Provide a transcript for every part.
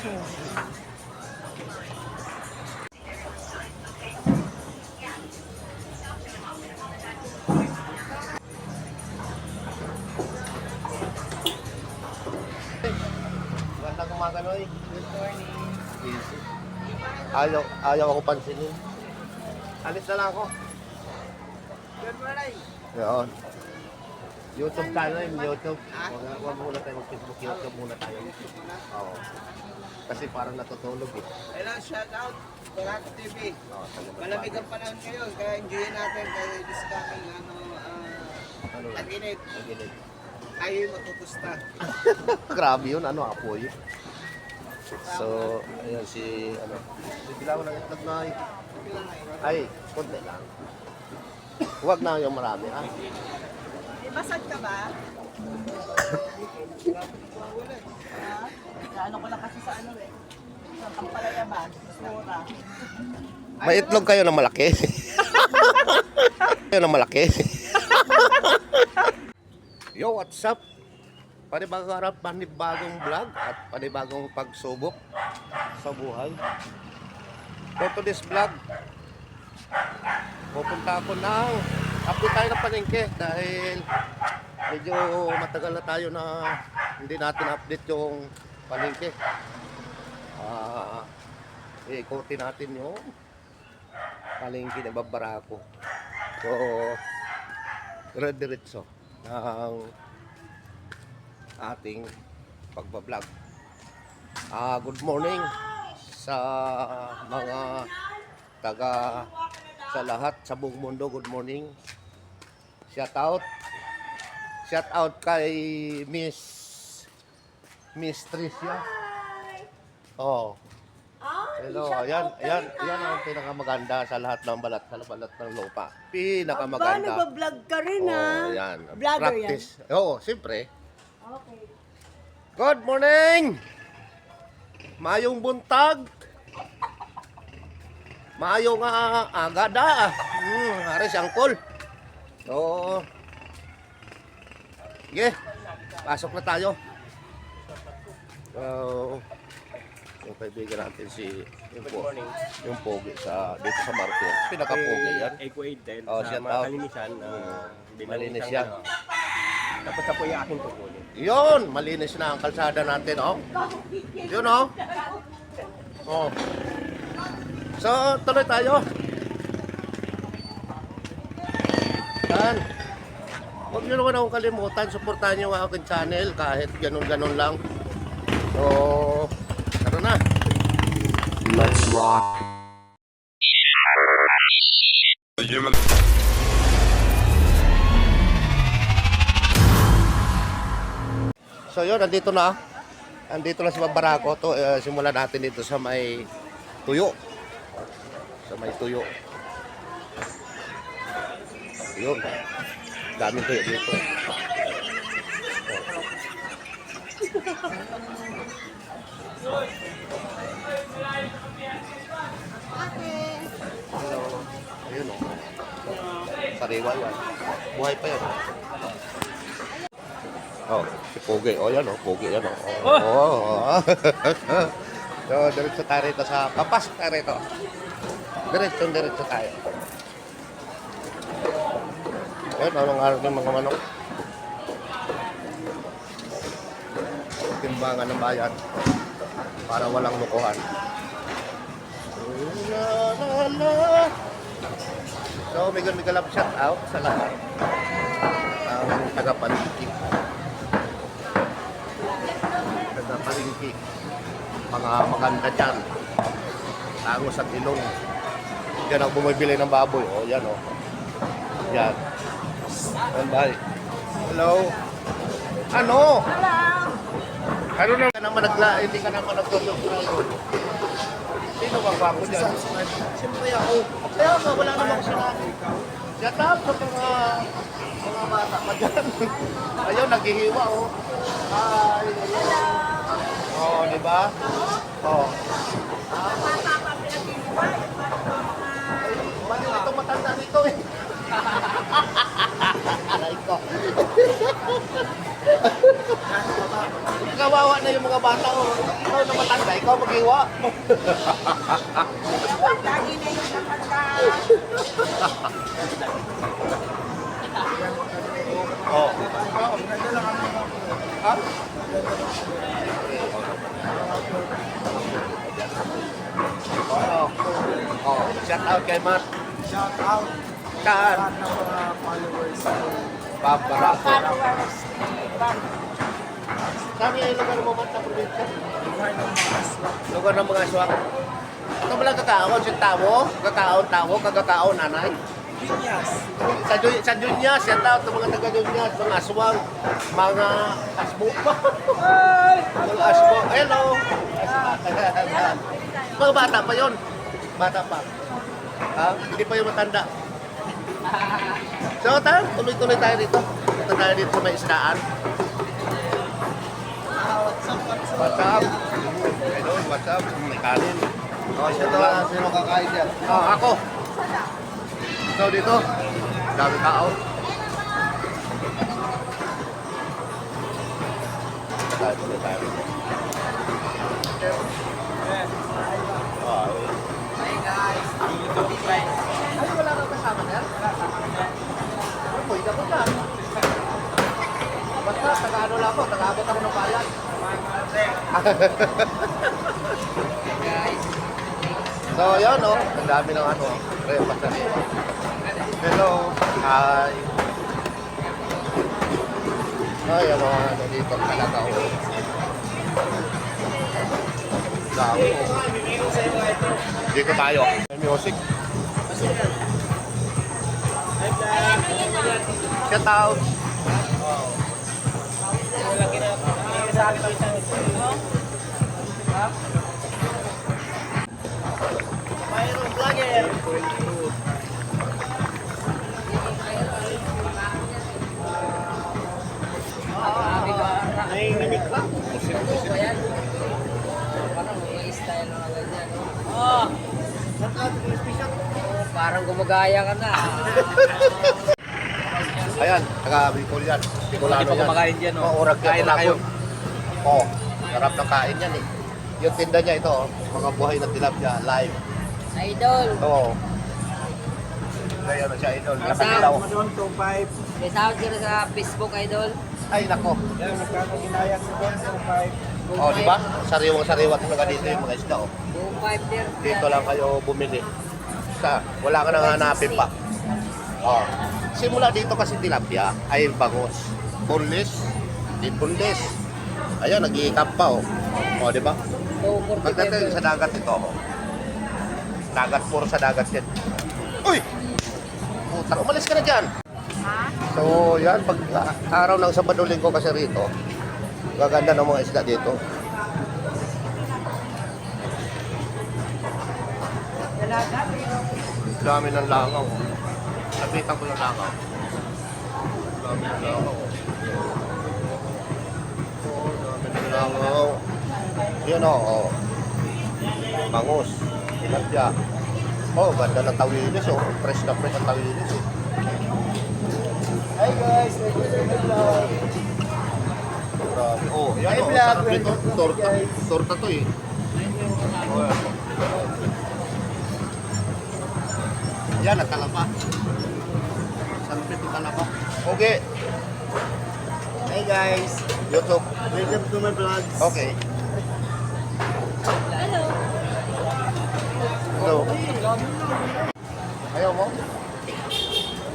Magandang umaga, Noy. Good morning. Busy. Ayaw ako pansinin. Alis na lang ako. Good morning. Yun. YouTube channel, YouTube. Huwag muna tayo mag-Facebook, YouTube muna tayo. Oo. Kasi parang natutulog eh. Hello, shout out. Barako TV. Oo, Malamig ang panahon ngayon, kaya enjoyin natin. Kaya this coming, tag-init. Naginit. Tayo yung matutusta. Grabe yun, apoy. So, ayan si, bigla ko ng itlog na ay, konti lang. Huwag na yung marami, ha? Basag ka ba? Ano ko lang kasi sa sa Pampalaya ba? Mura. May itlog kayo na malaki. Kayo na malaki. Yo, what's up? Panibagong harap, panibagong vlog at panibagong pagsubok sa buhay. For today's vlog, pupunta ako ng update tayo ng palengke dahil medyo matagal na tayo na hindi natin update yung palengke. Ikutin natin yung palengke na Barako. So, dire-diretso ng ating pagbablog. Good morning sa mga taga sa lahat sa buong mundo. Good morning. Shout out kay Miss Tricia. Oh. Hello, ayan ang pinakamaganda sa lahat ng balat ng lupa. Pinakamaganda. Nagbablog ka rin Oh, yan. Vlogger Practice. Oo, siyempre. Okay. Good morning! Mayong buntag. Mayong agada. Haris angkol. So, pasok na tayo. Yung kaibigan natin yung pogi dito sa Market. Pinaka-pogi yan. Equated Oh, sa shout mga out. kalinisan. Malinis yan. Tapos na po yung aking tukunin. Yun, malinis na ang kalsada natin, oh. Yun, oh. Oh. So, tuloy tayo. Yan. Huwag nyo naman akong kalimutan, supportahan nyo ang aking channel kahit ganun-ganun lang. So, tara na. Let's rock. So yun, nandito na. Nandito na si Barako. Simulan natin dito sa may tuyo. Sa may tuyo. Yun. Daming tuyo dito. Hello. Ayun o. Sariwa yan. Buhay pa yan. Oh, si Pogi. Oh, yan oh. Pogi yan oh. Oh. So, diretso tayo rito sa papasok tayo rito. Diretso tayo. Ayun, anong araw ng mga manok. Timbangan ng bayan para walang lukuhan. So, may love shout out sa lahat ang taga-palengke. Mga maganda dyan. Tangos at ilong. Yan ang bumibili ng baboy. O, yan o. Yan. Bye. Hello. Ano? Ano na naman hindi ka naman nagtutulog. Sino bang bako dyan? Siyempre ako. Kaya nga, wala naman ko sinabi. Shout out sa mga bata pa dyan. Ayun, naghihiwa o. Hi. Oh, di ba? Oh. Bali ito matanda dito eh. Aray ko. kawawa na yung mga bata. Oh. Ikaw na matanda, ikaw maghiwa. Lagi na yung matanda. Oh. Ha? Oh. Oh, shout out kay Matt. Shout out Kaan. lahat ng mga followers ko. Paparako. Followers ni Bob. Saan yung lugar mo Matt na probinsya? Lugar ng mga swak. Lugar ng mga aswang. Ito ba lang kakaon? Si tao? Kakaon, kagakaon, nanay? Pinyas. Sa Dunya, shout out sa mga taga Dunya, mga aswang, mga asbo. Mga asbo. Hello. Mga bata pa yon. Bata pa. Ha? Hindi pa yung matanda. So, tuloy-tuloy tayo dito. Punta tayo dito sa may isdaan. What's up? Hello, what's up? May kanin. Oh, sino kakain yan? Oh, ako. So, dito, dami tao. Tuloy tayo. Hey guys, Ay, wala kang kasama na yan? Ano po, ikapot lang. Basta, taga-ano lang ako, taga-abot ako ng bayan. So, yun, no? Ang dami ng ano, basta. Hello. Hi. Ay, ano, ano dito talaga, oh. Dami, oh. Dito tayo. May music. Shout out. Mayroong vlogger. Ay, namikla. Parang gumagaya ka na. Ayan, taga-Bicol yan. Bicolano Hindi pa yan. kumakain dyan, no? Oo, urag yan. Kain na kayo. Oo, sarap ng kain yan eh. Yung tinda niya ito, oh, mga buhay na tilapia, live. Idol. Oo. Kaya na siya, idol. Ang Nakagilaw. Madon 2.5. May sahod ka na sa Facebook, Idol. Ay, nako. Yan, magkano ginayang sa Don 2.5. Oh, di ba? Sariwang-sariwa talaga dito yung mga isda, oh. 2.5 there. Dito lang kayo bumili. Wala ka nang hanapin pa. Oh. Simula dito kasi tilapia ay bangus. Boneless, di boneless. Ayan, nag-iikap pa, oh. Oh, di ba? 2.40 Pagdating sa dagat ito, oh. Dagat, puro sa dagat yan. Uy! Puta, umalis ka na dyan. So, yan, pag araw ng Sabado Linggo kasi rito, gaganda ng mga isda dito. Dami ng langaw. Nabitan ko yung langaw. Dami ng langaw. Oh, dami ng langaw. Yan o, oh. Bangus. Tilapia. Oh, ganda ng tawilis oh. Fresh na fresh ang tawilis eh. Hi guys, nag-vlog. Grabe. Oh, yan Hi, oh. vlog. Sarap nito. Torta. Torta to eh. Oh, yan. Yan, ang talapa. Sarap nito talapa. Okay. Hey guys, YouTube. welcome to my vlogs. Okay. Hello. Ayaw mo?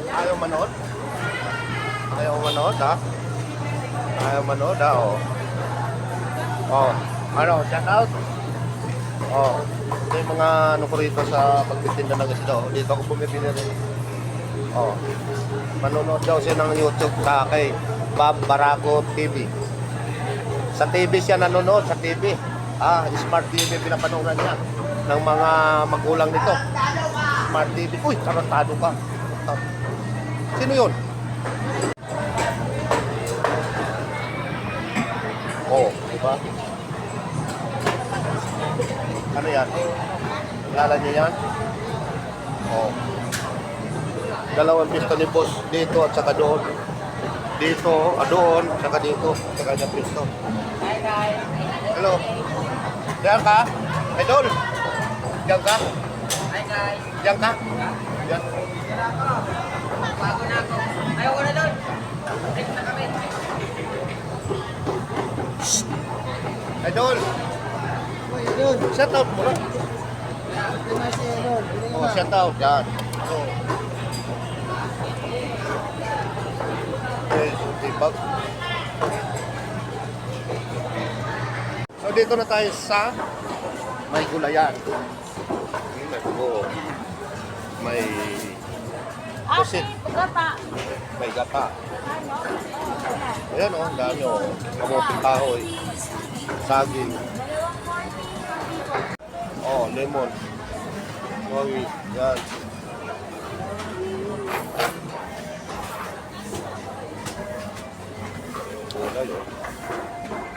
Ayaw manood? Ayaw manood, ha? Ayaw manood, ha? Oh. Oh. Ano? Shout out? Oh. Ito yung mga ano ko rito sa pagtitinda ng isda. Oh. Dito ako bumibili rin. Oh. Manonood daw siya ng YouTube kay Bob Barako TV. Sa TV siya nanonood, sa TV. Smart TV pinapanood niya ng mga magulang nito. Smart TV. Uy, tarantado ka. Sino yun? Oh, di ba? Ano yan? Kilala niyo yan? Oh. Dalawang pisto ni boss dito at saka doon. Dito, doon, saka dito, sa kanyang pisto. Hello. Diyan ka? Idol? Diyan ka? Diyan ka? Diyan. Ayoko na doon. Idol, Uy, yun. shout out mo na. Ito na si Idol. Bili Oh, na. shout out. Yan. Oh. Okay, so tibag. So dito na tayo sa may gulayan. May buo. May pusit. Gata. May gata. Ayan o, ang dami o. Kamuting kahoy. Saging. Oh, lemon. Kawi. Yan. Gulay o.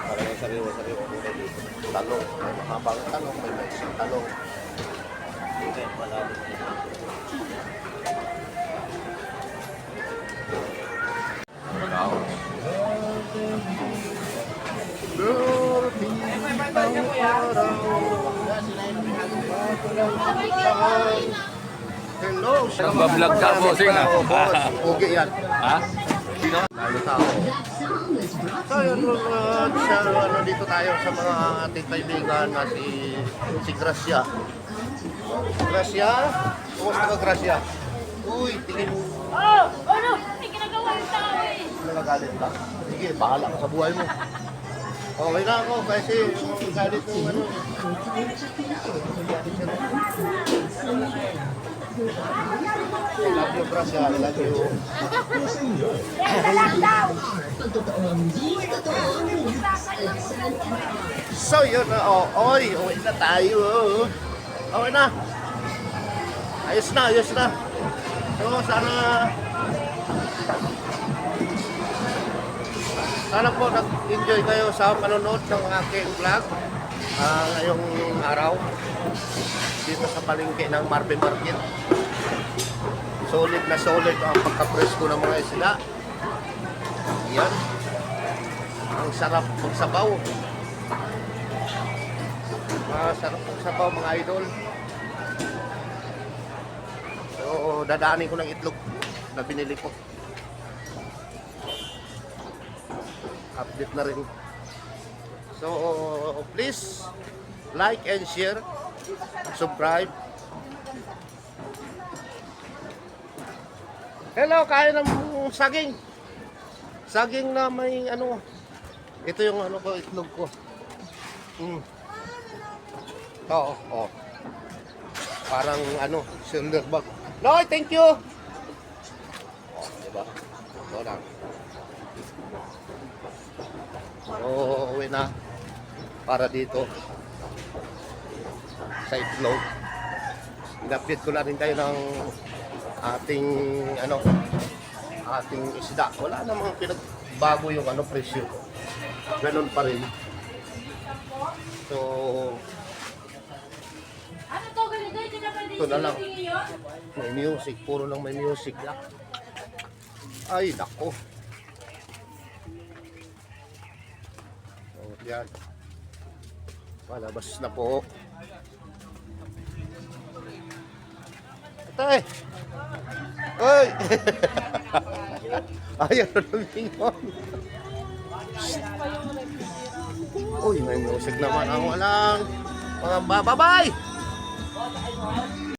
Parang yung sariwa-sariwa gulay dito. Talong. May mahabang talong. May maisang talong. Okay, malabo. Hello, Nagbablog ka, bossing, ah. Boss, ugi yan. Ha? Lalo tao. So yun, dito tayo sa mga ating kaibigan na si Gracia. Gracia? Kumusta ka, Gracia? Uy, tingin mo. Oh! Ano? May ginagawa yung tao eh. Nagagalit ka? Sige, bahala ka sa buhay mo. Okay na ako kasi yung galit mo ano. I love you, Gracia. I love you. Teka lang daw. So yun na, oy, uwi na tayo. Okay na. Ayos na, ayos na. So sana po nag-enjoy kayo sa panonood ng aking vlog ngayong araw dito sa palengke ng Marbe Market. Solid na solid ang pagka-presko ng mga isda. Yan. Ang sarap magsabaw. Sarap magsabaw mga idol. So dadaanin ko ng itlog na binili ko. Update na rin. So please like and share, subscribe. Hello, kain ng saging. Saging na may ano. Ito yung ano ko, itlog ko. Oo, oh. Parang ano, silver bag. Loy, thank you. Oh, diba? Ito lang. So, uwi na para dito sa itlog. In-update ko na rin kayo ng ating ano, ating isda. Wala namang pinagbago yung ano presyo. Ganun pa rin. So, Ano to? Ganito? Hindi na pwede ito na lang. isipin yun? May music, puro lang may music lang. Ay, nako. So, yan. Palabas na po. Atay! Oy! Ayaw na lumingon. Uy, may music naman. Ang walang mga bababay!